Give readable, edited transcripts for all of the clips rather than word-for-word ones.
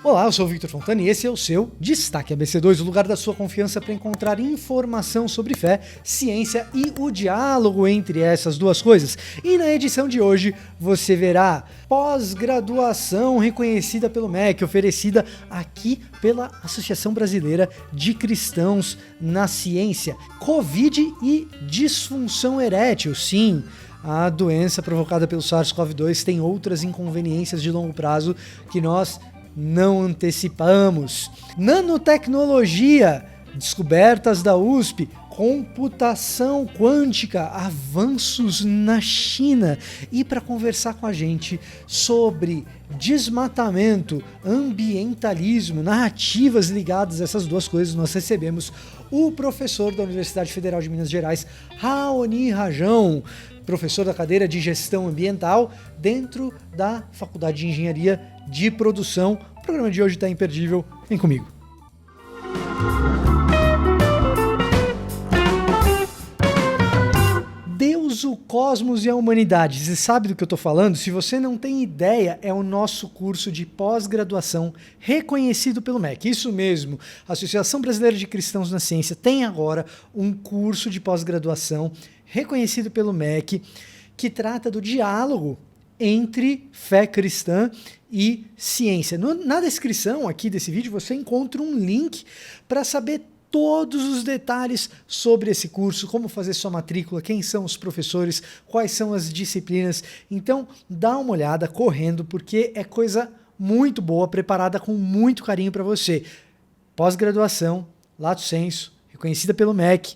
Olá, eu sou o Victor Fontana e esse é o seu Destaque ABC2, o lugar da sua confiança para encontrar informação sobre fé, ciência e o diálogo entre essas duas coisas. E na edição de hoje você verá pós-graduação reconhecida pelo MEC, oferecida aqui pela Associação Brasileira de Cristãos na Ciência, Covid e disfunção erétil, sim. A doença provocada pelo SARS-CoV-2 tem outras inconveniências de longo prazo que nós não antecipamos. Nanotecnologia, descobertas da USP, computação quântica, avanços na China. E para conversar com a gente sobre desmatamento, ambientalismo, narrativas ligadas a essas duas coisas, nós recebemos o professor da Universidade Federal de Minas Gerais, Raoni Rajão, professor da cadeira de Gestão Ambiental dentro da Faculdade de Engenharia de Produção. O programa de hoje está imperdível. Vem comigo. Deus, o cosmos e a humanidade. Você sabe do que eu estou falando? Se você não tem ideia, é o nosso curso de pós-graduação reconhecido pelo MEC. Isso mesmo, a Associação Brasileira de Cristãos na Ciência tem agora um curso de pós-graduação reconhecido pelo MEC que trata do diálogo entre fé cristã e ciência. Na descrição aqui desse vídeo você encontra um link para saber todos os detalhes sobre esse curso, como fazer sua matrícula, quem são os professores, quais são as disciplinas. Então dá uma olhada correndo, porque é coisa muito boa, preparada com muito carinho para você. Pós-graduação, lato sensu, reconhecida pelo MEC,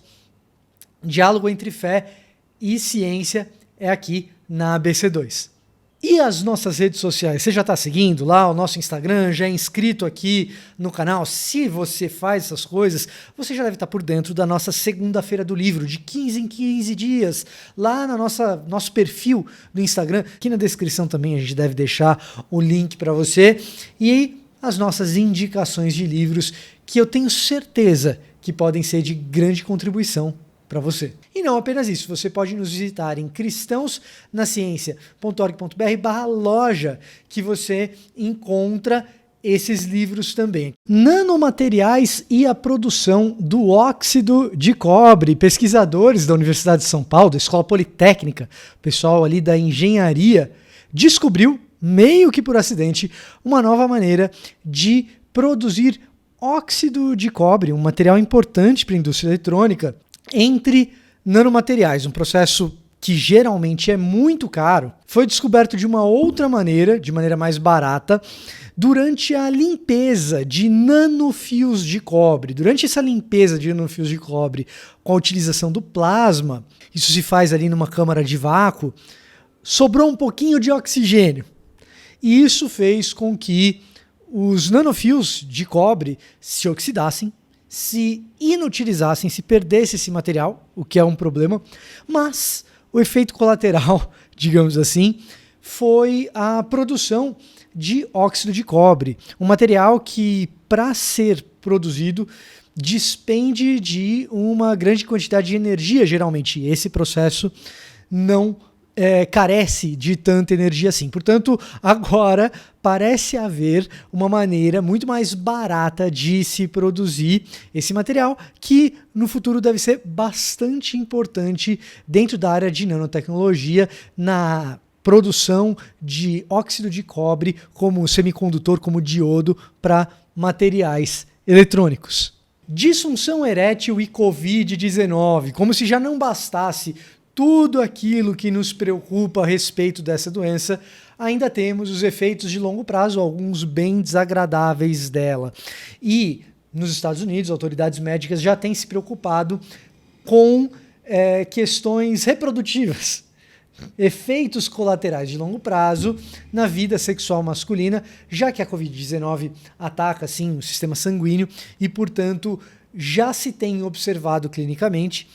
diálogo entre fé e ciência é aqui na ABC2. E as nossas redes sociais? Você já está seguindo lá o nosso Instagram, já é inscrito aqui no canal? Se você faz essas coisas, você já deve estar por dentro da nossa segunda-feira do livro, de 15 em 15 dias, lá no nosso perfil do Instagram. Aqui na descrição também a gente deve deixar o link para você. E as nossas indicações de livros, que eu tenho certeza que podem ser de grande contribuição para você. E não apenas isso, você pode nos visitar em cristãosnaciencia.org.br/loja, que você encontra esses livros também. Nanomateriais e a produção do óxido de cobre. Pesquisadores da Universidade de São Paulo, da Escola Politécnica, pessoal ali da engenharia, descobriu, meio que por acidente, uma nova maneira de produzir óxido de cobre, um material importante para a indústria eletrônica, entre nanomateriais, um processo que geralmente é muito caro. Foi descoberto de uma outra maneira, de maneira mais barata, durante a limpeza de nanofios de cobre. Durante essa limpeza de nanofios de cobre, com a utilização do plasma, isso se faz ali numa câmara de vácuo, sobrou um pouquinho de oxigênio. E isso fez com que os nanofios de cobre se oxidassem, se inutilizassem, se perdesse esse material, o que é um problema, mas o efeito colateral, digamos assim, foi a produção de óxido de cobre, um material que, para ser produzido, despende de uma grande quantidade de energia, geralmente. Esse processo não carece de tanta energia assim. Portanto, agora parece haver uma maneira muito mais barata de se produzir esse material, que no futuro deve ser bastante importante dentro da área de nanotecnologia, na produção de óxido de cobre como semicondutor, como diodo para materiais eletrônicos. Disfunção erétil e Covid-19, como se já não bastasse tudo aquilo que nos preocupa a respeito dessa doença, ainda temos os efeitos de longo prazo, alguns bem desagradáveis dela. E nos Estados Unidos, autoridades médicas já têm se preocupado com questões reprodutivas, efeitos colaterais de longo prazo na vida sexual masculina, já que a Covid-19 ataca, sim, o sistema sanguíneo e, portanto, já se tem observado clinicamente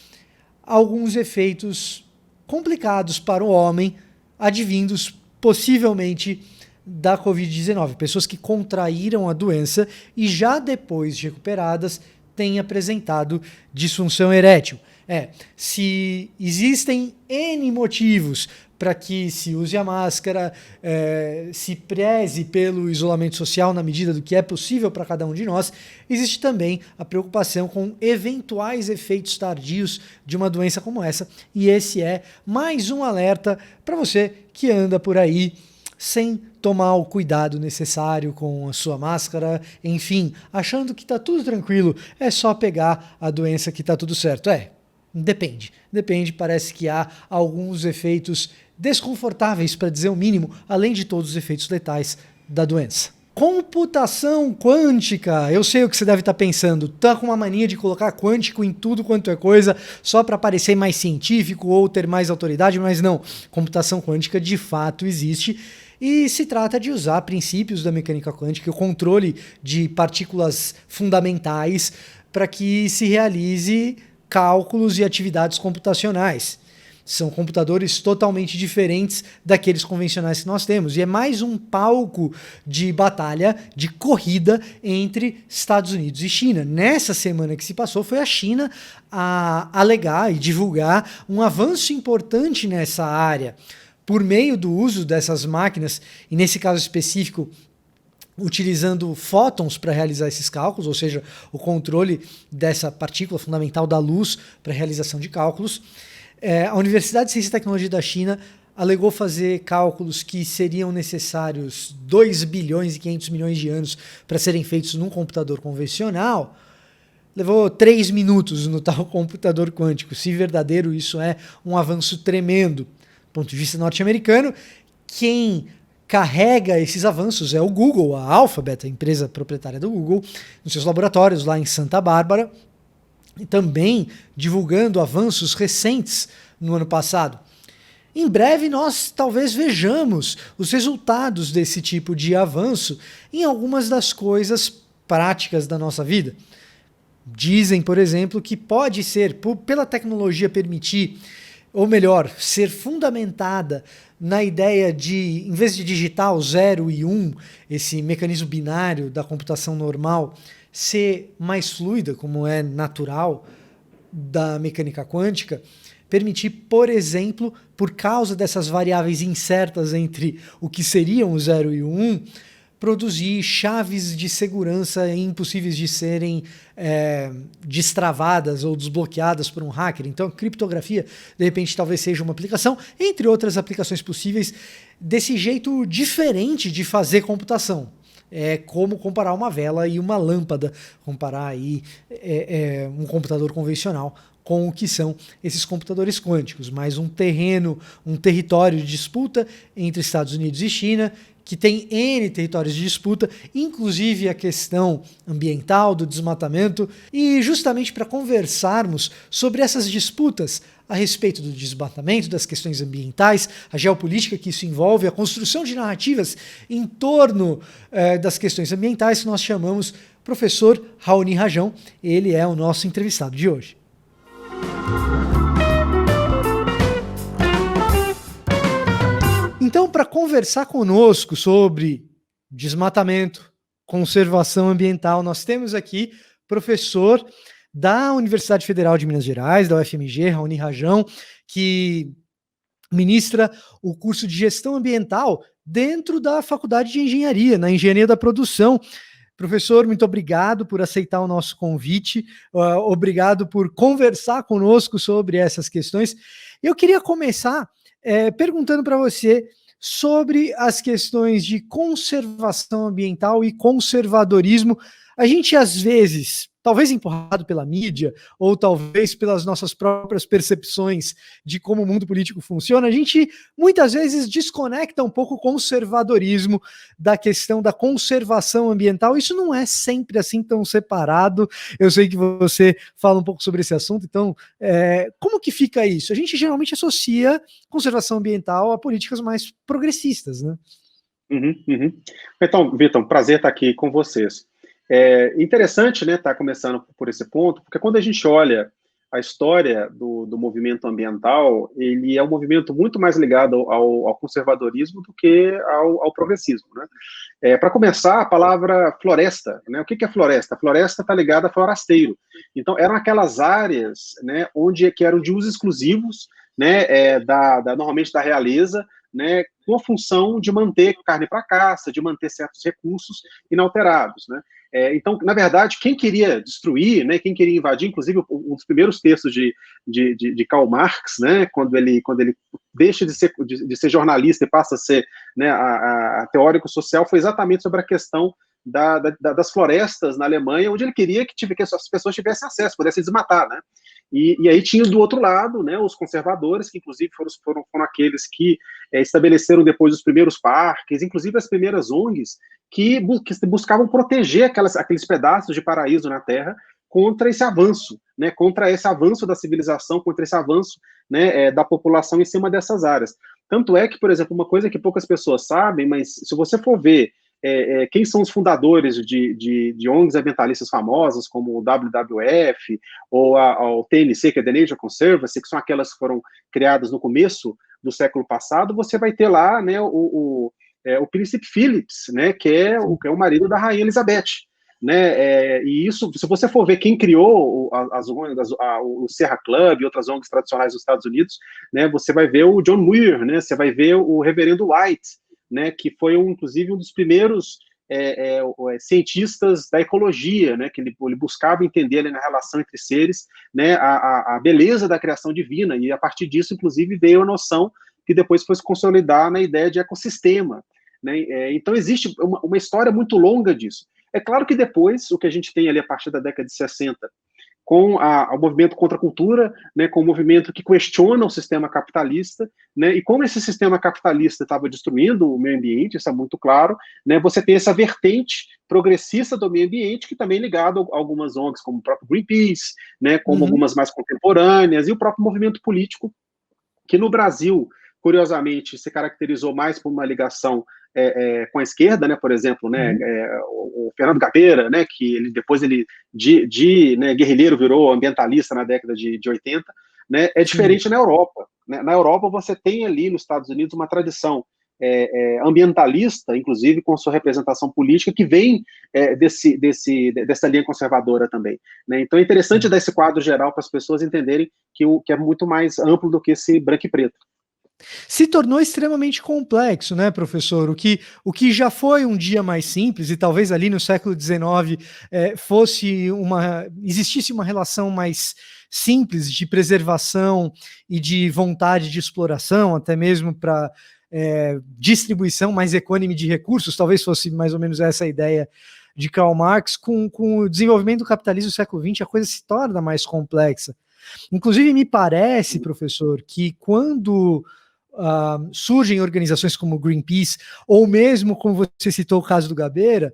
alguns efeitos complicados para o homem, advindos possivelmente da Covid-19. Pessoas que contraíram a doença e já depois de recuperadas têm apresentado disfunção erétil. Se existem N motivos para que se use a máscara, se preze pelo isolamento social na medida do que é possível para cada um de nós, existe também a preocupação com eventuais efeitos tardios de uma doença como essa. E esse é mais um alerta para você que anda por aí sem tomar o cuidado necessário com a sua máscara, enfim, achando que está tudo tranquilo, é só pegar a doença que está tudo certo. Depende, parece que há alguns efeitos desconfortáveis, para dizer o mínimo, além de todos os efeitos letais da doença. Computação quântica. Eu sei o que você deve estar pensando. Tá com uma mania de colocar quântico em tudo quanto é coisa, só para parecer mais científico ou ter mais autoridade, mas não. Computação quântica de fato existe. E se trata de usar princípios da mecânica quântica, o controle de partículas fundamentais, para que se realize cálculos e atividades computacionais. São computadores totalmente diferentes daqueles convencionais que nós temos. E é mais um palco de batalha, de corrida entre Estados Unidos e China. Nessa semana que se passou, foi a China a alegar e divulgar um avanço importante nessa área, por meio do uso dessas máquinas, e nesse caso específico, utilizando fótons para realizar esses cálculos, ou seja, o controle dessa partícula fundamental da luz para a realização de cálculos. A Universidade de Ciência e Tecnologia da China alegou fazer cálculos que seriam necessários 2 bilhões e 500 milhões de anos para serem feitos num computador convencional. Levou 3 minutos no tal computador quântico. Se verdadeiro, isso é um avanço tremendo. Do ponto de vista norte-americano, quem carrega esses avanços é o Google, a Alphabet, a empresa proprietária do Google, nos seus laboratórios lá em Santa Bárbara, e também divulgando avanços recentes no ano passado. Em breve nós talvez vejamos os resultados desse tipo de avanço em algumas das coisas práticas da nossa vida. Dizem, por exemplo, que pode ser, pela tecnologia permitir, ou melhor, ser fundamentada na ideia de, em vez de digitar o 0 e 1, esse mecanismo binário da computação normal, ser mais fluida, como é natural da mecânica quântica, permitir, por exemplo, por causa dessas variáveis incertas entre o que seriam o 0 e o 1, produzir chaves de segurança impossíveis de serem destravadas ou desbloqueadas por um hacker. Então, a criptografia, de repente, talvez seja uma aplicação, entre outras aplicações possíveis, desse jeito diferente de fazer computação. É como comparar uma vela e uma lâmpada, comparar aí um computador convencional com o que são esses computadores quânticos, mais um terreno, um território de disputa entre Estados Unidos e China, que tem N territórios de disputa, inclusive a questão ambiental, do desmatamento, e justamente para conversarmos sobre essas disputas a respeito do desmatamento, das questões ambientais, a geopolítica que isso envolve, a construção de narrativas em torno das questões ambientais, nós chamamos professor Raoni Rajão. Ele é o nosso entrevistado de hoje. Então, para conversar conosco sobre desmatamento, conservação ambiental, nós temos aqui professor da Universidade Federal de Minas Gerais, da UFMG, Raoni Rajão, que ministra o curso de Gestão Ambiental dentro da Faculdade de Engenharia, na Engenharia da Produção. Professor, muito obrigado por aceitar o nosso convite, obrigado por conversar conosco sobre essas questões. Eu queria começar perguntando para você sobre as questões de conservação ambiental e conservadorismo. A gente, às vezes, talvez empurrado pela mídia, ou talvez pelas nossas próprias percepções de como o mundo político funciona, a gente muitas vezes desconecta um pouco o conservadorismo da questão da conservação ambiental. Isso não é sempre assim tão separado. Eu sei que você fala um pouco sobre esse assunto, então como que fica isso? A gente geralmente associa conservação ambiental a políticas mais progressistas, né? Então, Vitor, prazer estar aqui com vocês. É interessante, né, estar começando por esse ponto, porque quando a gente olha a história do movimento ambiental, ele é um movimento muito mais ligado ao conservadorismo do que ao progressismo, né? Para começar, a palavra floresta, né? O que é floresta? Floresta está ligada a florasteiro. Então, eram aquelas áreas, né, que eram de uso exclusivos, né, normalmente da realeza, né, com a função de manter carne para caça, de manter certos recursos inalterados, né? Então, na verdade, quem queria destruir, né, quem queria invadir, inclusive um dos primeiros textos de Karl Marx, né, quando ele deixa de ser jornalista e passa a ser, né, a teórico social, foi exatamente sobre a questão das florestas na Alemanha, onde ele queria que as pessoas tivessem acesso, pudessem desmatar, né? E aí tinha do outro lado, né, os conservadores, que inclusive foram aqueles que estabeleceram depois os primeiros parques, inclusive as primeiras ONGs, que buscavam proteger aqueles pedaços de paraíso na Terra contra esse avanço, né, contra esse avanço da civilização, contra esse avanço, né, da população em cima dessas áreas. Tanto é que, por exemplo, uma coisa que poucas pessoas sabem, mas se você for ver quem são os fundadores de ONGs ambientalistas famosas, como o WWF ou o TNC, que é The Nature Conservancy, que são aquelas que foram criadas no começo do século passado, você vai ter lá, né, o príncipe Phillips, né, que é o marido da rainha Elizabeth, né, e isso, se você for ver quem criou o Sierra Club e outras ONGs tradicionais dos Estados Unidos, né, você vai ver o John Muir, né, você vai ver o reverendo White, né, que foi inclusive um dos primeiros cientistas da ecologia, né, que ele buscava entender ali, na relação entre seres, né, a beleza da criação divina, e a partir disso, inclusive, veio a noção que depois foi se consolidar na ideia de ecossistema, né? Então existe uma história muito longa disso. É claro que depois, o que a gente tem ali a partir da década de 60, com o movimento contra a cultura, né, com o movimento que questiona o sistema capitalista, né, e como esse sistema capitalista estava destruindo o meio ambiente, isso é muito claro, né, você tem essa vertente progressista do meio ambiente, que também é ligado a algumas ONGs, como o próprio Greenpeace, né, como algumas mais contemporâneas, e o próprio movimento político, que no Brasil, curiosamente, se caracterizou mais por uma ligação com a esquerda, né, por exemplo, né, o Fernando Gabeira, né, que depois né, guerrilheiro virou ambientalista na década de 80, né, é diferente na Europa. Né? Na Europa você tem ali nos Estados Unidos uma tradição ambientalista, inclusive com sua representação política, que vem dessa linha conservadora também. Né? Então é interessante dar esse quadro geral para as pessoas entenderem que é muito mais amplo do que esse branco e preto. Se tornou extremamente complexo, né, professor? O que já foi um dia mais simples, e talvez ali no século XIX existisse uma relação mais simples de preservação e de vontade de exploração, até mesmo para distribuição mais econômica de recursos, talvez fosse mais ou menos essa a ideia de Karl Marx. Com o desenvolvimento do capitalismo do século XX, a coisa se torna mais complexa. Inclusive, me parece, professor, que quando surgem organizações como o Greenpeace, ou mesmo, como você citou o caso do Gabeira,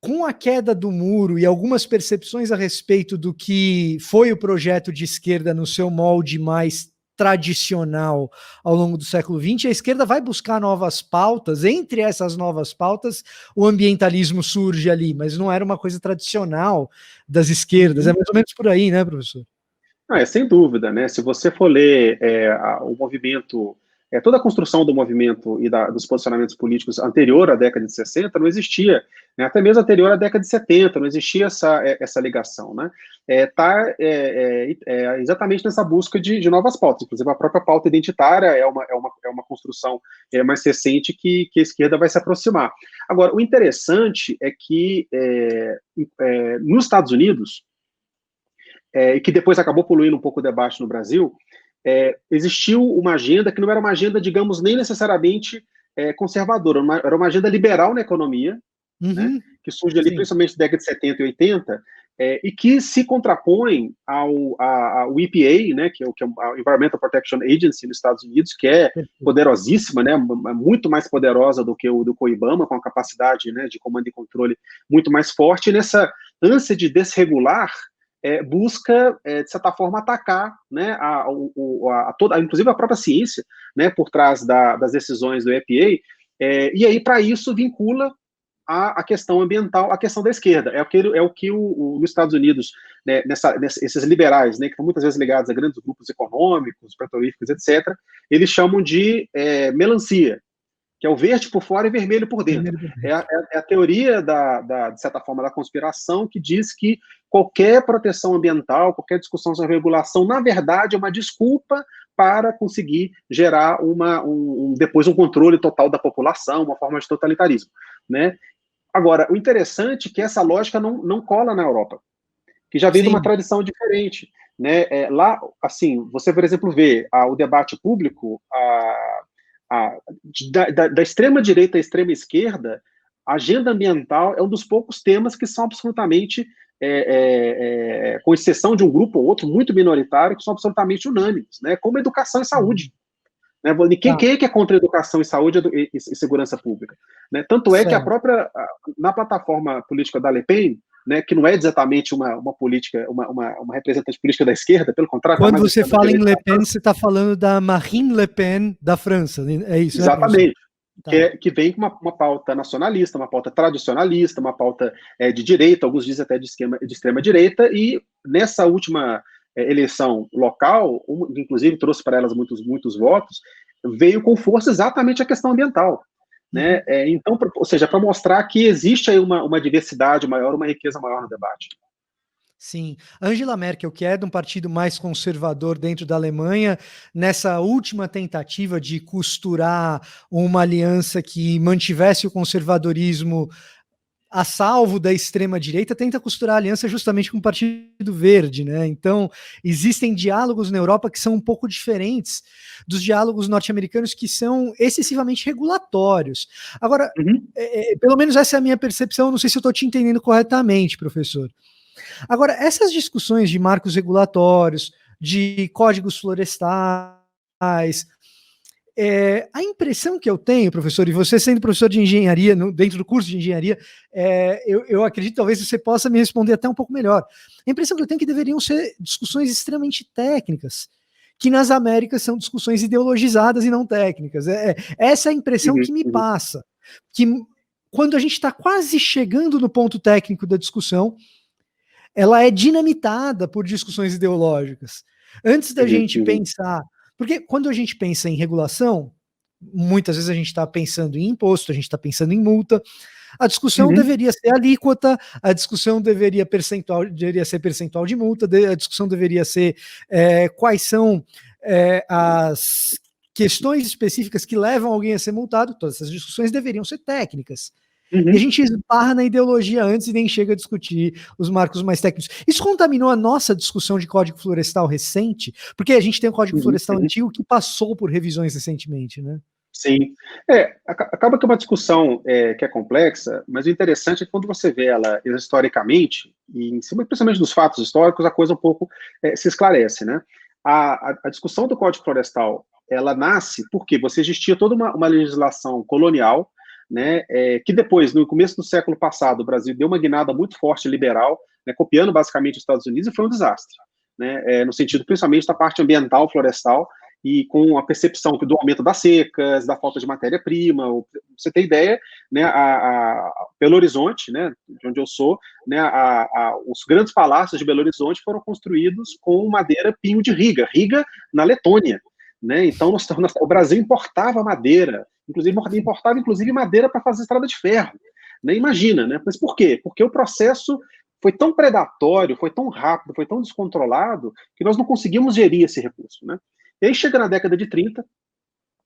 com a queda do muro e algumas percepções a respeito do que foi o projeto de esquerda no seu molde mais tradicional ao longo do século XX, a esquerda vai buscar novas pautas. Entre essas novas pautas, o ambientalismo surge ali, mas não era uma coisa tradicional das esquerdas. É mais ou menos por aí, né, professor? Sem dúvida, né? Se você for ler o movimento, toda a construção do movimento e dos posicionamentos políticos anterior à década de 60, não existia, né, até mesmo anterior à década de 70, não existia essa ligação, né? Exatamente nessa busca de novas pautas, inclusive a própria pauta identitária é uma construção mais recente que a esquerda vai se aproximar. Agora, o interessante é que nos Estados Unidos, e que depois acabou poluindo um pouco o debate no Brasil, existiu uma agenda que não era uma agenda, digamos, nem necessariamente conservadora, era uma agenda liberal na economia, né, que surge ali principalmente na década de 70 e 80, e que se contrapõe ao EPA, né, que é o Environmental Protection Agency nos Estados Unidos, que é poderosíssima, né, muito mais poderosa do que o IBAMA, com a capacidade, né, de comando e controle muito mais forte, e nessa ânsia de desregular, busca, de certa forma, atacar, né, inclusive a própria ciência, né, por trás das decisões do EPA, e aí, para isso, vincula a questão ambiental, a questão da esquerda. É o que nos Estados Unidos, né, esses liberais, né, que estão muitas vezes ligados a grandes grupos econômicos, petrolíferos, etc., eles chamam de melancia, que é o verde por fora e vermelho por dentro. É a teoria, de certa forma, da conspiração, que diz que qualquer proteção ambiental, qualquer discussão sobre regulação, na verdade, é uma desculpa para conseguir gerar depois um controle total da população, uma forma de totalitarismo, né? Agora, o interessante é que essa lógica não cola na Europa, que já vem de uma tradição diferente, né? Lá, assim, você, por exemplo, vê o debate público, da extrema-direita à extrema-esquerda, a agenda ambiental é um dos poucos temas que são absolutamente, com exceção de um grupo ou outro, muito minoritário, que são absolutamente unânimes, né? Como educação e saúde. Né? Quem é que é contra a educação e saúde e segurança pública? Né? Tanto é que na plataforma política da Le Pen, né, que não é exatamente uma política, uma representante política da esquerda, pelo contrário. Quando você fala em Le Pen, você está falando da Marine Le Pen da França, é isso, exatamente. Né, que vem com uma pauta nacionalista, uma pauta tradicionalista, uma pauta de direita, alguns dizem até de extrema direita, e nessa última eleição local, inclusive trouxe para elas muitos votos, veio com força exatamente a questão ambiental. Né? Então, ou seja, para mostrar que existe aí uma diversidade maior, uma riqueza maior no debate. Sim. Angela Merkel, que é de um partido mais conservador dentro da Alemanha, nessa última tentativa de costurar uma aliança que mantivesse o conservadorismo a salvo da extrema-direita, tenta costurar a aliança justamente com o Partido Verde, né? Então, existem diálogos na Europa que são um pouco diferentes dos diálogos norte-americanos, que são excessivamente regulatórios. Agora, pelo menos essa é a minha percepção, não sei se eu estou te entendendo corretamente, professor. Agora, essas discussões de marcos regulatórios, de códigos florestais, a impressão que eu tenho, professor, e você sendo professor de engenharia, dentro do curso de engenharia, eu acredito que talvez você possa me responder até um pouco melhor. A impressão que eu tenho é que deveriam ser discussões extremamente técnicas, que nas Américas são discussões ideologizadas e não técnicas. Essa é a impressão que me passa, que quando a gente está quase chegando no ponto técnico da discussão, ela é dinamitada por discussões ideológicas. Antes da gente pensar... Porque quando a gente pensa em regulação, muitas vezes a gente está pensando em imposto, a gente está pensando em multa, a discussão deveria ser alíquota, a discussão deveria ser percentual de multa, a discussão deveria ser quais são as questões específicas que levam alguém a ser multado. Todas essas discussões deveriam ser técnicas. E a gente esbarra na ideologia antes e nem chega a discutir os marcos mais técnicos. Isso contaminou a nossa discussão de Código Florestal recente, porque a gente tem um Código Florestal antigo que passou por revisões recentemente, né? Sim. Acaba que é uma discussão que é complexa, mas o interessante é que quando você vê ela historicamente, e em cima principalmente dos fatos históricos, a coisa um pouco se esclarece, né? A discussão do Código Florestal, ela nasce porque você existia toda uma legislação colonial, né, que depois, no começo do século passado, o Brasil deu uma guinada muito forte liberal, né, copiando basicamente os Estados Unidos, e foi um desastre, né, no sentido principalmente da parte ambiental, florestal, e com a percepção do aumento das secas, da falta de matéria-prima. Você tem ideia, né, Belo Horizonte, né, de onde eu sou, né, os grandes palácios de Belo Horizonte foram construídos com madeira pinho de Riga na Letônia. Né? Então, o Brasil importava madeira, importava madeira para fazer estrada de ferro. Né? Imagina, né? Mas por quê? Porque o processo foi tão predatório, foi tão rápido, foi tão descontrolado, que nós não conseguimos gerir esse recurso. Né? E aí chega na década de 30,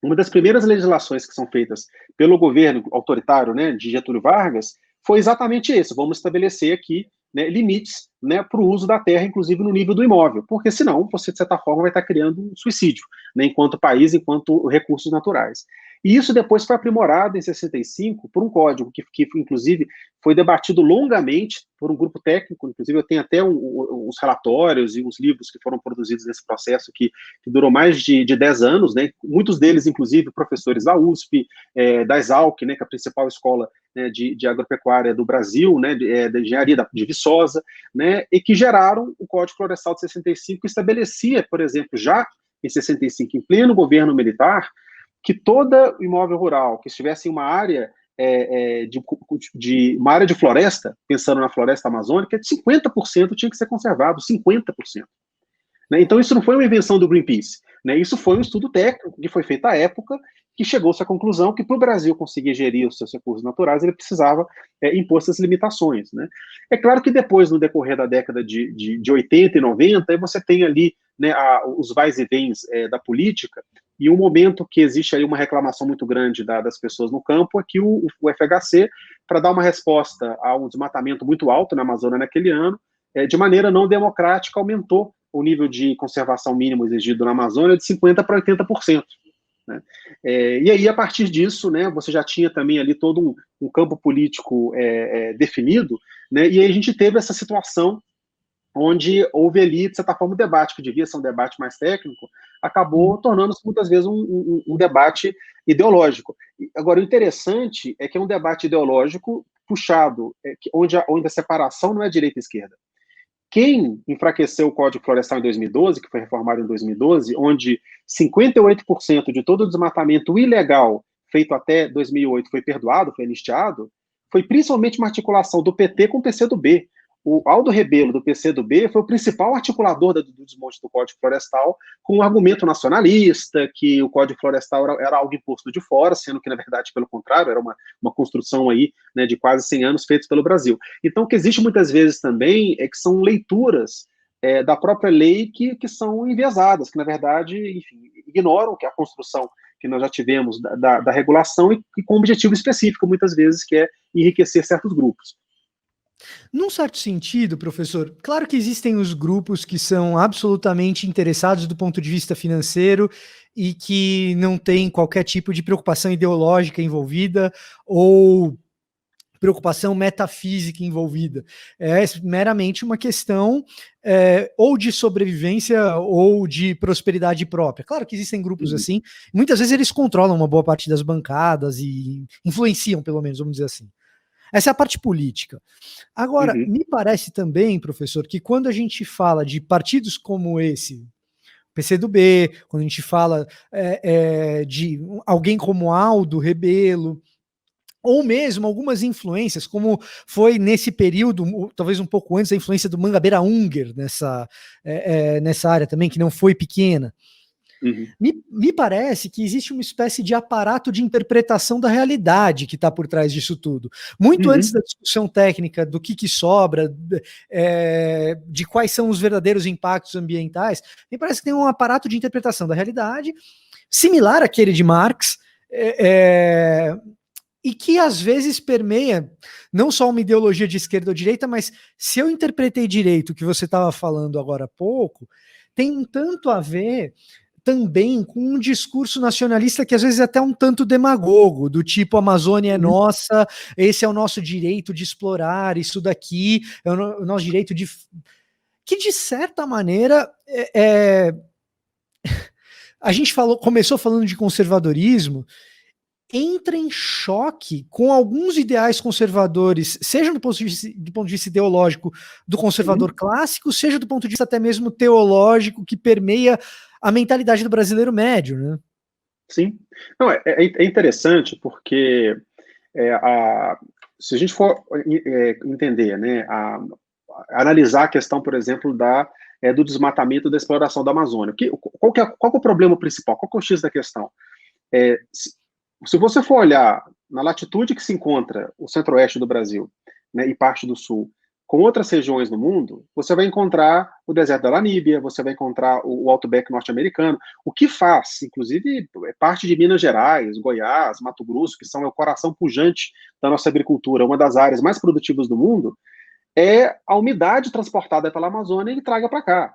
uma das primeiras legislações que são feitas pelo governo autoritário, né, de Getúlio Vargas, foi exatamente isso: vamos estabelecer aqui, né, limites, né, para o uso da terra, inclusive no nível do imóvel, porque senão você, de certa forma, vai estar criando um suicídio, né, enquanto país, enquanto recursos naturais. E isso depois foi aprimorado em 65 por um código que inclusive, foi debatido longamente por um grupo técnico. Inclusive, eu tenho até uns relatórios e uns livros que foram produzidos nesse processo que durou mais de 10 anos, né? Muitos deles, inclusive, professores da USP, da Exalc, né, que é a principal escola, né, de agropecuária do Brasil, né, da engenharia de Viçosa, né, e que geraram o Código Florestal de 65, que estabelecia, por exemplo, já em 65, em pleno governo militar, que todo imóvel rural que estivesse em uma área de uma área de floresta, pensando na floresta amazônica, 50% tinha que ser conservado, 50%. Né? Então, isso não foi uma invenção do Greenpeace, né? Isso foi um estudo técnico que foi feito à época, que chegou-se à conclusão que para o Brasil conseguir gerir os seus recursos naturais, ele precisava impor essas limitações. Né? É claro que depois, no decorrer da década de 80 e 90, você tem ali, né, os vais e vens da política, e um momento que existe aí uma reclamação muito grande das pessoas no campo é que o FHC, para dar uma resposta a um desmatamento muito alto na Amazônia naquele ano, de maneira não democrática, aumentou o nível de conservação mínimo exigido na Amazônia de 50% para 80%. Né? E aí, a partir disso, né, você já tinha também ali todo um campo político definido, né, e aí a gente teve essa situação onde houve ali, de certa forma, um debate que devia ser um debate mais técnico, acabou tornando-se muitas vezes um debate ideológico. Agora, o interessante é que é um debate ideológico puxado, onde a separação não é direita e esquerda. Quem enfraqueceu o Código Florestal em 2012, que foi reformado em 2012, onde 58% de todo o desmatamento ilegal feito até 2008 foi perdoado, foi anistiado, foi principalmente uma articulação do PT com o PCdoB. O Aldo Rebelo, do PCdoB, foi o principal articulador do desmonte do Código Florestal, com um argumento nacionalista, que o Código Florestal era algo imposto de fora, sendo que, na verdade, pelo contrário, era uma construção aí, né, de quase 100 anos feitos pelo Brasil. Então, o que existe muitas vezes também é que são leituras da própria lei que são enviesadas, que, na verdade, enfim, ignoram que a construção que nós já tivemos da regulação e com um objetivo específico, muitas vezes, que é enriquecer certos grupos. Num certo sentido, professor, claro que existem os grupos que são absolutamente interessados do ponto de vista financeiro e que não têm qualquer tipo de preocupação ideológica envolvida ou preocupação metafísica envolvida. É meramente uma questão ou de sobrevivência ou de prosperidade própria. Claro que existem grupos assim, muitas vezes eles controlam uma boa parte das bancadas e influenciam, pelo menos, vamos dizer assim. Essa é a parte política. Agora, me parece também, professor, que quando a gente fala de partidos como esse, PCdoB, quando a gente fala de alguém como Aldo Rebelo, ou mesmo algumas influências, como foi nesse período, talvez um pouco antes, a influência do Mangabeira Unger nessa área também, que não foi pequena. Me parece que existe uma espécie de aparato de interpretação da realidade que está por trás disso tudo. Muito antes da discussão técnica do que sobra, de quais são os verdadeiros impactos ambientais, me parece que tem um aparato de interpretação da realidade similar àquele de Marx, e que às vezes permeia não só uma ideologia de esquerda ou direita, mas se eu interpretei direito o que você estava falando agora há pouco, tem um tanto a ver também com um discurso nacionalista que às vezes é até um tanto demagogo, do tipo, a Amazônia é nossa, esse é o nosso direito de explorar, isso daqui é o nosso direito de... Que, de certa maneira, a gente começou falando de conservadorismo, entra em choque com alguns ideais conservadores, seja do ponto de vista ideológico do conservador clássico, seja do ponto de vista até mesmo teológico, que permeia a mentalidade do brasileiro médio, né? Sim. Não, é interessante porque se a gente for entender, né, analisar a questão, por exemplo, do desmatamento e da exploração da Amazônia, qual é o problema principal? Qual é o X da questão? Se você for olhar na latitude que se encontra o centro-oeste do Brasil, né, e parte do sul, com outras regiões no mundo, você vai encontrar o deserto da Namíbia, você vai encontrar o Outback norte-americano, o que faz, inclusive, parte de Minas Gerais, Goiás, Mato Grosso, que são o coração pujante da nossa agricultura, uma das áreas mais produtivas do mundo, é a umidade transportada pela Amazônia e traga para cá.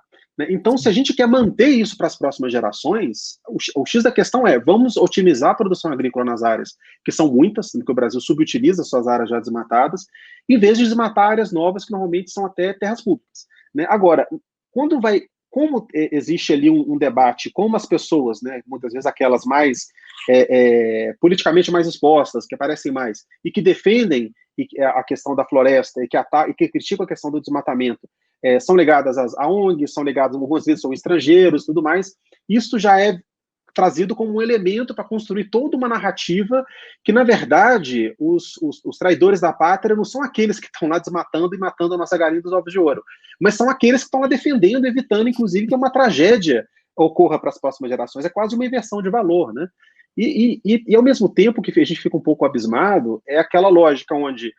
Então, se a gente quer manter isso para as próximas gerações, o X da questão é, vamos otimizar a produção agrícola nas áreas, que são muitas, porque o Brasil subutiliza suas áreas já desmatadas, em vez de desmatar áreas novas, que normalmente são até terras públicas. Agora, como existe ali um debate, como as pessoas, né, muitas vezes aquelas mais politicamente mais expostas, que aparecem mais, e que defendem a questão da floresta, e que criticam a questão do desmatamento, são ligadas a ONGs, são ligadas, algumas vezes são estrangeiros, tudo mais, isso já é trazido como um elemento para construir toda uma narrativa que, na verdade, os traidores da pátria não são aqueles que estão lá desmatando e matando a nossa galinha dos ovos de ouro, mas são aqueles que estão lá defendendo, evitando, inclusive, que uma tragédia ocorra para as próximas gerações. É quase uma inversão de valor, né? E ao mesmo tempo que a gente fica um pouco abismado, é aquela lógica onde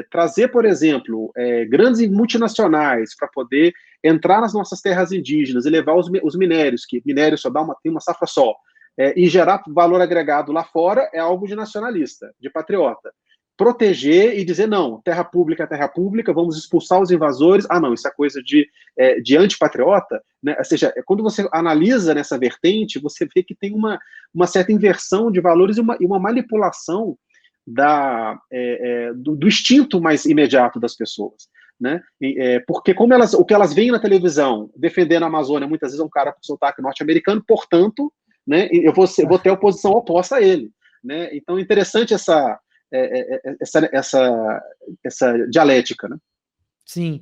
trazer, por exemplo, grandes multinacionais para poder entrar nas nossas terras indígenas e levar os minérios, que minério só tem uma safra só, e gerar valor agregado lá fora, é algo de nacionalista, de patriota. Proteger e dizer, não, terra pública, vamos expulsar os invasores. Ah, não, isso é coisa de antipatriota, né? Ou seja, quando você analisa nessa vertente, você vê que tem uma certa inversão de valores e uma manipulação do instinto mais imediato das pessoas, né? Porque o que elas veem na televisão defendendo a Amazônia, muitas vezes é um cara com sotaque norte-americano, portanto, né, eu vou ter a oposição oposta a ele, né? Então é interessante essa dialética, né? Sim.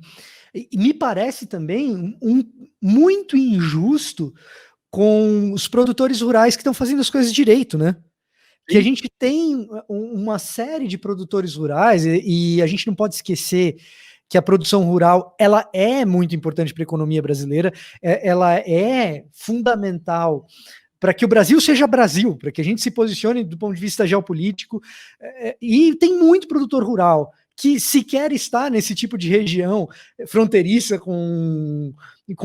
E me parece também muito injusto com os produtores rurais que estão fazendo as coisas direito, né? Que a gente tem uma série de produtores rurais e a gente não pode esquecer que a produção rural ela é muito importante para a economia brasileira, ela é fundamental para que o Brasil seja Brasil, para que a gente se posicione do ponto de vista geopolítico, e tem muito produtor rural que sequer está nesse tipo de região fronteiriça com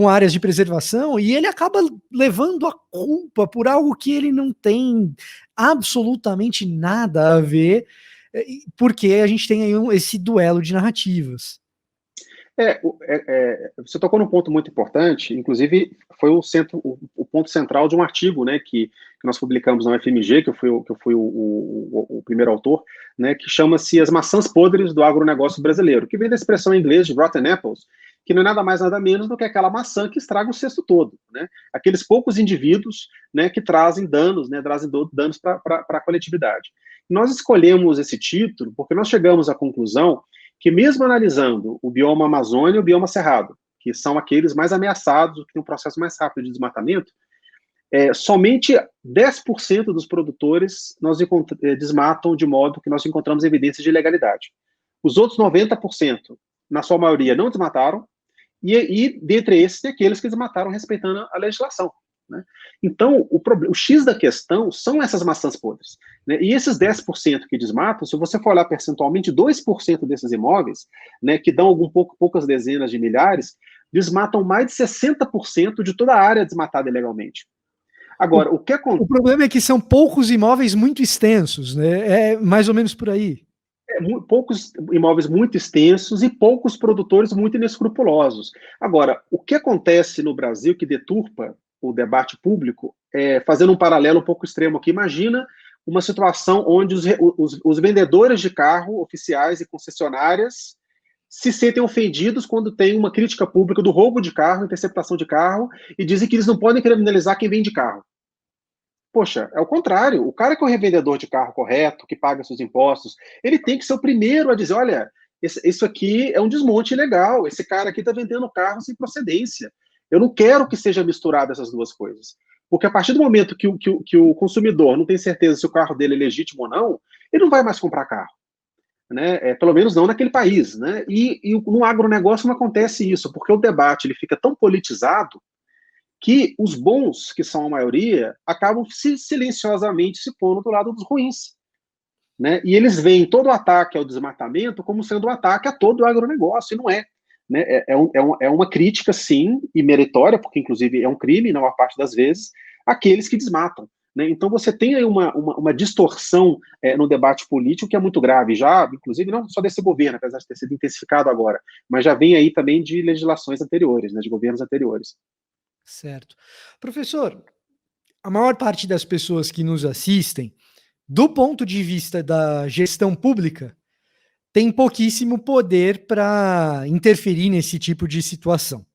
áreas de preservação, e ele acaba levando a culpa por algo que ele não tem absolutamente nada a ver, porque a gente tem aí esse duelo de narrativas. Você tocou num ponto muito importante, inclusive foi o ponto central de um artigo, né, que nós publicamos na UFMG, que eu fui o primeiro autor, né, que chama-se As Maçãs Podres do Agronegócio Brasileiro, que vem da expressão em inglês de rotten apples, que não é nada mais nada menos do que aquela maçã que estraga o cesto todo, né? Aqueles poucos indivíduos, né, que trazem danos, né, para a coletividade. Nós escolhemos esse título porque nós chegamos à conclusão que mesmo analisando o bioma Amazônia e o bioma Cerrado, que são aqueles mais ameaçados, que têm um processo mais rápido de desmatamento, somente 10% dos produtores desmatam de modo que nós encontramos evidências de ilegalidade. Os outros 90%, na sua maioria, não desmataram, e dentre esses, tem aqueles que desmataram respeitando a legislação, né? Então, o X da questão são essas maçãs podres, né? E esses 10% que desmatam, se você for olhar percentualmente, 2% desses imóveis, né, que dão poucas dezenas de milhares, desmatam mais de 60% de toda a área desmatada ilegalmente. Agora, o problema é que são poucos imóveis muito extensos, né? É mais ou menos por aí. Poucos imóveis muito extensos e poucos produtores muito inescrupulosos. Agora, o que acontece no Brasil que deturpa o debate público, fazendo um paralelo um pouco extremo aqui, imagina uma situação onde os vendedores de carro, oficiais e concessionárias, se sentem ofendidos quando tem uma crítica pública do roubo de carro, interceptação de carro, e dizem que eles não podem criminalizar quem vende carro. Poxa, é o contrário. O cara que é o revendedor de carro correto, que paga seus impostos, ele tem que ser o primeiro a dizer, olha, isso aqui é um desmonte ilegal, esse cara aqui está vendendo carro sem procedência. Eu não quero que seja misturado essas duas coisas. Porque a partir do momento que o consumidor não tem certeza se o carro dele é legítimo ou não, ele não vai mais comprar carro, né? Pelo menos não naquele país, né? E no agronegócio não acontece isso, porque o debate ele fica tão politizado que os bons, que são a maioria, acabam silenciosamente se pondo do lado dos ruins, né? E eles veem todo o ataque ao desmatamento como sendo um ataque a todo o agronegócio, e não é. Né? É uma crítica, sim, e meritória, porque, inclusive, é um crime, na maior parte das vezes, aqueles que desmatam. Né? Então, você tem aí uma distorção no debate político que é muito grave, já, inclusive, não só desse governo, apesar de ter sido intensificado agora, mas já vem aí também de legislações anteriores, né, de governos anteriores. Certo. Professor, a maior parte das pessoas que nos assistem, do ponto de vista da gestão pública, tem pouquíssimo poder para interferir nesse tipo de situação.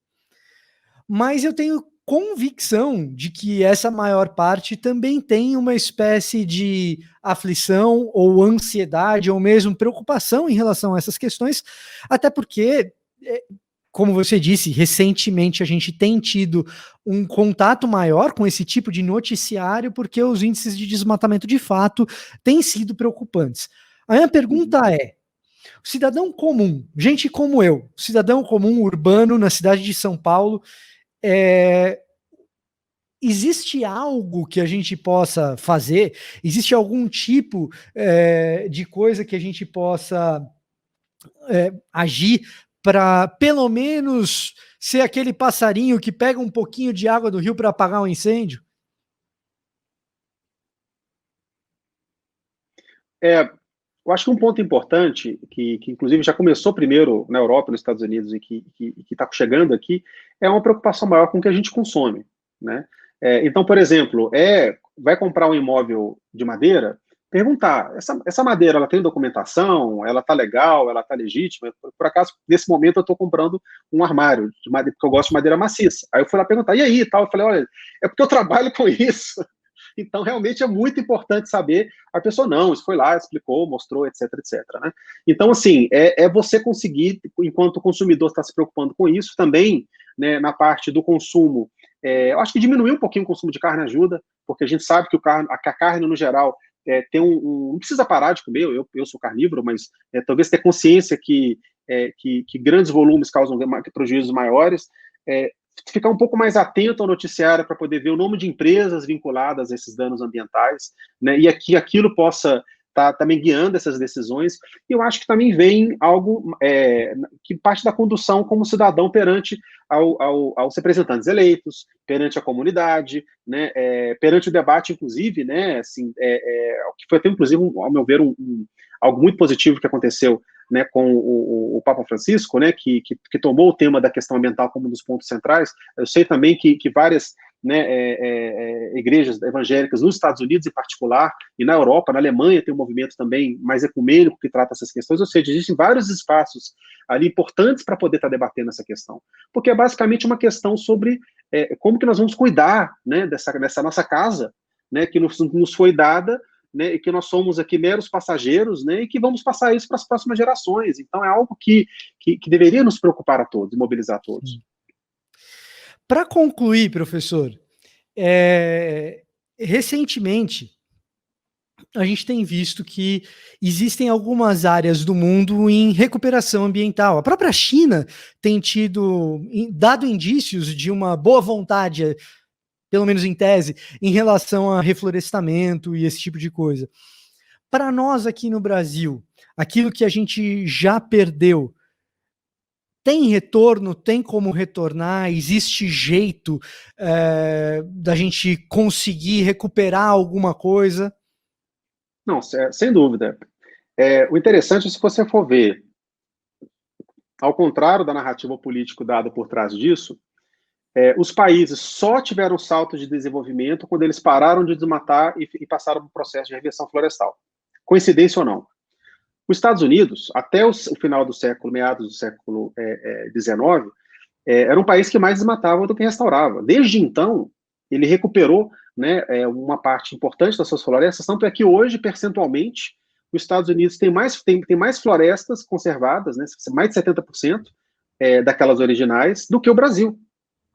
Mas eu tenho convicção de que essa maior parte também tem uma espécie de aflição ou ansiedade ou mesmo preocupação em relação a essas questões, até porque como você disse, recentemente a gente tem tido um contato maior com esse tipo de noticiário, porque os índices de desmatamento de fato têm sido preocupantes. A minha pergunta é: o cidadão comum, gente como eu, cidadão comum urbano na cidade de São Paulo, é, existe algo que a gente possa fazer? Existe algum tipo de coisa que a gente possa agir para, pelo menos, ser aquele passarinho que pega um pouquinho de água do rio para apagar um incêndio? Eu acho que um ponto importante, que inclusive já começou primeiro na Europa, nos Estados Unidos, e que está chegando aqui, é uma preocupação maior com o que a gente consome, né? Então, por exemplo, vai comprar um imóvel de madeira, perguntar, essa madeira, ela tem documentação, ela está legal, ela está legítima? Por acaso, nesse momento, eu estou comprando um armário de madeira, porque eu gosto de madeira maciça. Aí eu fui lá perguntar, e aí, tal? Eu falei, olha, é porque eu trabalho com isso. Então, realmente é muito importante saber. A pessoa não, isso foi lá, explicou, mostrou, etc, etc. Né? Então, assim, você conseguir, enquanto o consumidor está se preocupando com isso, também, né, na parte do consumo, eu acho que diminuir um pouquinho o consumo de carne ajuda, porque a gente sabe que a carne, no geral, não precisa parar de comer, eu sou carnívoro, mas talvez ter consciência que grandes volumes causam prejuízos maiores, ficar um pouco mais atento ao noticiário para poder ver o nome de empresas vinculadas a esses danos ambientais, né, e que aquilo possa estar também guiando essas decisões. E eu acho que também vem algo que parte da condução como cidadão perante aos representantes eleitos, perante a comunidade, né, perante o debate, inclusive, né, assim, que foi até, inclusive, ao meu ver, algo muito positivo que aconteceu, né, com o Papa Francisco, né, que tomou o tema da questão ambiental como um dos pontos centrais. Eu sei também que várias, né, igrejas evangélicas nos Estados Unidos em particular, e na Europa, na Alemanha, tem um movimento também mais ecumênico que trata essas questões, ou seja, existem vários espaços ali importantes para poder estar debatendo essa questão, porque é basicamente uma questão sobre como que nós vamos cuidar, né, dessa nossa casa, né, que nos foi dada, né, e que nós somos aqui meros passageiros, né, e que vamos passar isso para as próximas gerações. Então é algo que deveria nos preocupar a todos, mobilizar a todos. Para concluir, professor, recentemente a gente tem visto que existem algumas áreas do mundo em recuperação ambiental. A própria China tem dado indícios de uma boa vontade, pelo menos em tese, em relação a reflorestamento e esse tipo de coisa. Para nós aqui no Brasil, aquilo que a gente já perdeu, tem retorno? Tem como retornar? Existe jeito da gente conseguir recuperar alguma coisa? Não, sem dúvida. O interessante é, se você for ver, ao contrário da narrativa política dada por trás disso, os países só tiveram salto de desenvolvimento quando eles pararam de desmatar e passaram por um processo de reversão florestal. Coincidência ou não? Os Estados Unidos, até o final do século, meados do século XIX, era um país que mais desmatava do que restaurava. Desde então, ele recuperou, né, uma parte importante das suas florestas, tanto é que hoje, percentualmente, os Estados Unidos tem mais florestas conservadas, né, mais de 70% daquelas originais, do que o Brasil.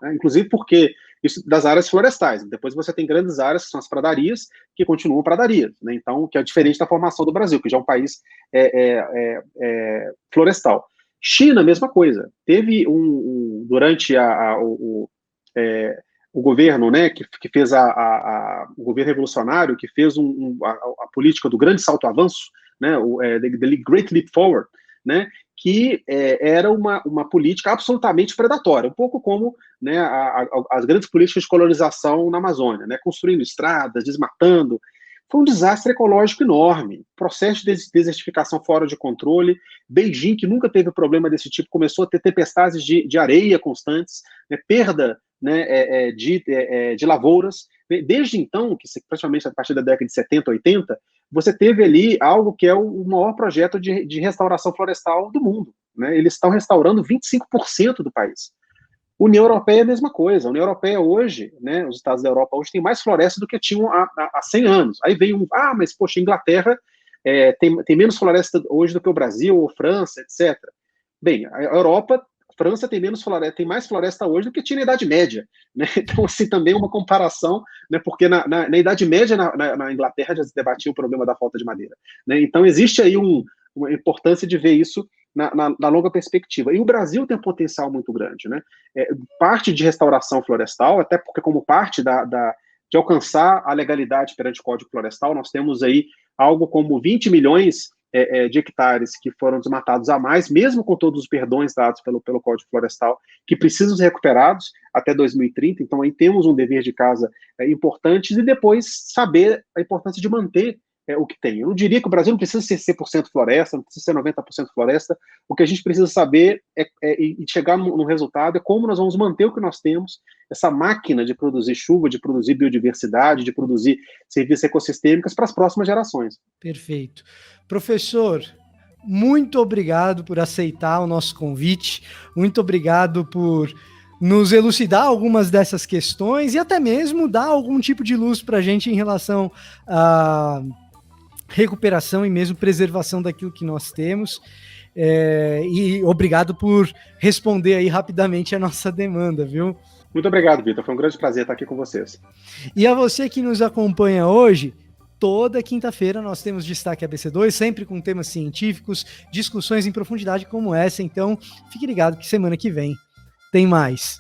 Né, inclusive porque isso das áreas florestais. Depois você tem grandes áreas, que são as pradarias, que continuam pradarias. Né, então, que é diferente da formação do Brasil, que já é um país florestal. China, mesma coisa. Teve durante o governo, né, que fez o governo revolucionário, que fez a política do grande salto avanço, né, the Great Leap Forward, né, que era uma política absolutamente predatória, um pouco como, né, as grandes políticas de colonização na Amazônia, né, construindo estradas, desmatando. Foi um desastre ecológico enorme, processo de desertificação fora de controle. Beijing, que nunca teve problema desse tipo, começou a ter tempestades de areia constantes, né, perda, né, de lavouras. Desde então, que praticamente a partir da década de 70, 80, você teve ali algo que é o maior projeto de restauração florestal do mundo. Né? Eles estão restaurando 25% do país. União Europeia é a mesma coisa. A União Europeia hoje, né, os estados da Europa hoje têm mais floresta do que tinham há 100 anos. Aí veio mas poxa, a Inglaterra tem menos floresta hoje do que o Brasil ou França, etc. Bem, a Europa França tem menos floresta, tem mais floresta hoje do que tinha na Idade Média, né? Então, assim, também uma comparação, né? Porque na Idade Média, na Inglaterra, já se debatia o problema da falta de madeira, né? Então, existe aí uma importância de ver isso na longa perspectiva. E o Brasil tem um potencial muito grande, né? Parte de restauração florestal, até porque como parte de alcançar a legalidade perante o Código Florestal, nós temos aí algo como 20 milhões de hectares que foram desmatados a mais, mesmo com todos os perdões dados pelo Código Florestal, que precisam ser recuperados até 2030. Então, aí temos um dever de casa importante, e depois saber a importância de manter o que tem. Eu não diria que o Brasil não precisa ser 100% floresta, não precisa ser 90% floresta. O que a gente precisa saber e chegar no resultado é como nós vamos manter o que nós temos, essa máquina de produzir chuva, de produzir biodiversidade, de produzir serviços ecossistêmicos para as próximas gerações. Perfeito. Professor, muito obrigado por aceitar o nosso convite, muito obrigado por nos elucidar algumas dessas questões e até mesmo dar algum tipo de luz para a gente em relação a recuperação e mesmo preservação daquilo que nós temos. E obrigado por responder aí rapidamente a nossa demanda, viu? Muito obrigado, Vitor. Foi um grande prazer estar aqui com vocês. E a você que nos acompanha hoje, toda quinta-feira nós temos Destaque ABC2, sempre com temas científicos, discussões em profundidade como essa. Então, fique ligado que semana que vem tem mais.